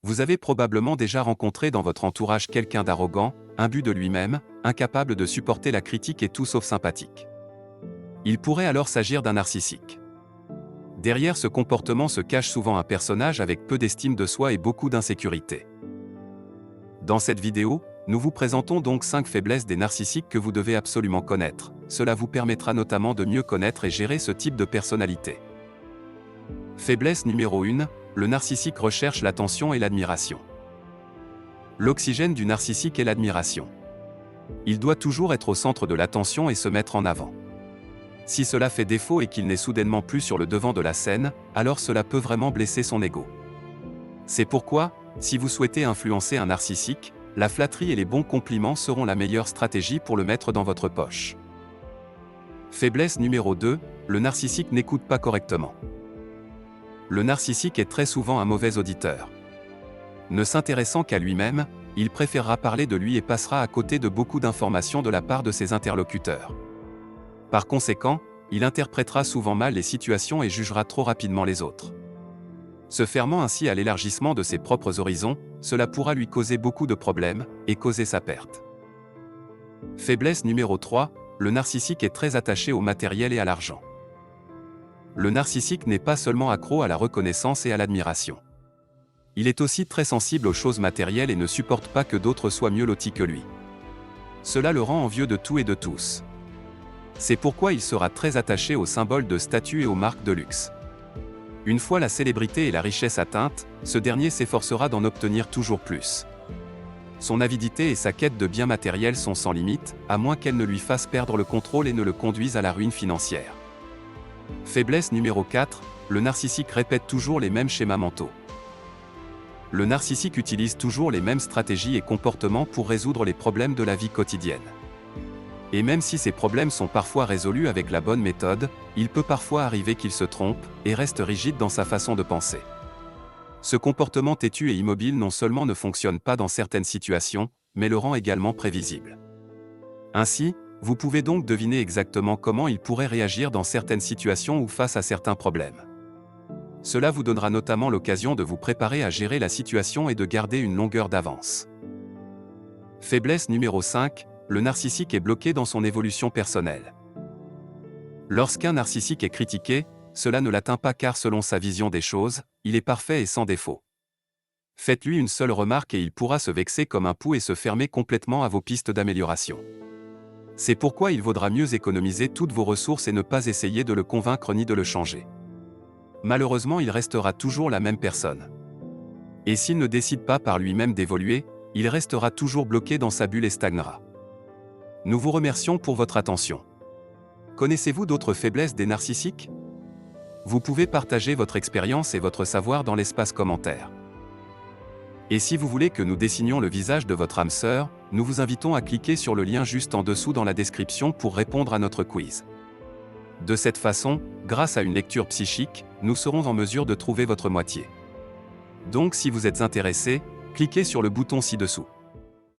Vous avez probablement déjà rencontré dans votre entourage quelqu'un d'arrogant, imbu de lui-même, incapable de supporter la critique et tout sauf sympathique. Il pourrait alors s'agir d'un narcissique. Derrière ce comportement se cache souvent un personnage avec peu d'estime de soi et beaucoup d'insécurité. Dans cette vidéo, nous vous présentons donc 5 faiblesses des narcissiques que vous devez absolument connaître. Cela vous permettra notamment de mieux connaître et gérer ce type de personnalité. Faiblesse numéro 1, le narcissique recherche l'attention et l'admiration. L'oxygène du narcissique est l'admiration. Il doit toujours être au centre de l'attention et se mettre en avant. Si cela fait défaut et qu'il n'est soudainement plus sur le devant de la scène, alors cela peut vraiment blesser son ego. C'est pourquoi, si vous souhaitez influencer un narcissique, la flatterie et les bons compliments seront la meilleure stratégie pour le mettre dans votre poche. Faiblesse numéro 2, le narcissique n'écoute pas correctement. Le narcissique est très souvent un mauvais auditeur. Ne s'intéressant qu'à lui-même, il préférera parler de lui et passera à côté de beaucoup d'informations de la part de ses interlocuteurs. Par conséquent, il interprétera souvent mal les situations et jugera trop rapidement les autres. Se fermant ainsi à l'élargissement de ses propres horizons, cela pourra lui causer beaucoup de problèmes, et causer sa perte. Faiblesse numéro 3, le narcissique est très attaché au matériel et à l'argent. Le narcissique n'est pas seulement accro à la reconnaissance et à l'admiration. Il est aussi très sensible aux choses matérielles et ne supporte pas que d'autres soient mieux lotis que lui. Cela le rend envieux de tout et de tous. C'est pourquoi il sera très attaché aux symboles de statut et aux marques de luxe. Une fois la célébrité et la richesse atteintes, ce dernier s'efforcera d'en obtenir toujours plus. Son avidité et sa quête de biens matériels sont sans limite, à moins qu'elle ne lui fasse perdre le contrôle et ne le conduise à la ruine financière. Faiblesse numéro 4, le narcissique répète toujours les mêmes schémas mentaux. Le narcissique utilise toujours les mêmes stratégies et comportements pour résoudre les problèmes de la vie quotidienne. Et même si ces problèmes sont parfois résolus avec la bonne méthode, il peut parfois arriver qu'il se trompe, et reste rigide dans sa façon de penser. Ce comportement têtu et immobile non seulement ne fonctionne pas dans certaines situations, mais le rend également prévisible. Ainsi, vous pouvez donc deviner exactement comment il pourrait réagir dans certaines situations ou face à certains problèmes. Cela vous donnera notamment l'occasion de vous préparer à gérer la situation et de garder une longueur d'avance. Faiblesse numéro 5, le narcissique est bloqué dans son évolution personnelle. Lorsqu'un narcissique est critiqué, cela ne l'atteint pas car selon sa vision des choses, il est parfait et sans défaut. Faites-lui une seule remarque et il pourra se vexer comme un pou et se fermer complètement à vos pistes d'amélioration. C'est pourquoi il vaudra mieux économiser toutes vos ressources et ne pas essayer de le convaincre ni de le changer. Malheureusement, il restera toujours la même personne. Et s'il ne décide pas par lui-même d'évoluer, il restera toujours bloqué dans sa bulle et stagnera. Nous vous remercions pour votre attention. Connaissez-vous d'autres faiblesses des narcissiques? Vous pouvez partager votre expérience et votre savoir dans l'espace commentaire. Et si vous voulez que nous dessinions le visage de votre âme sœur, nous vous invitons à cliquer sur le lien juste en dessous dans la description pour répondre à notre quiz. De cette façon, grâce à une lecture psychique, nous serons en mesure de trouver votre moitié. Donc si vous êtes intéressé, cliquez sur le bouton ci-dessous.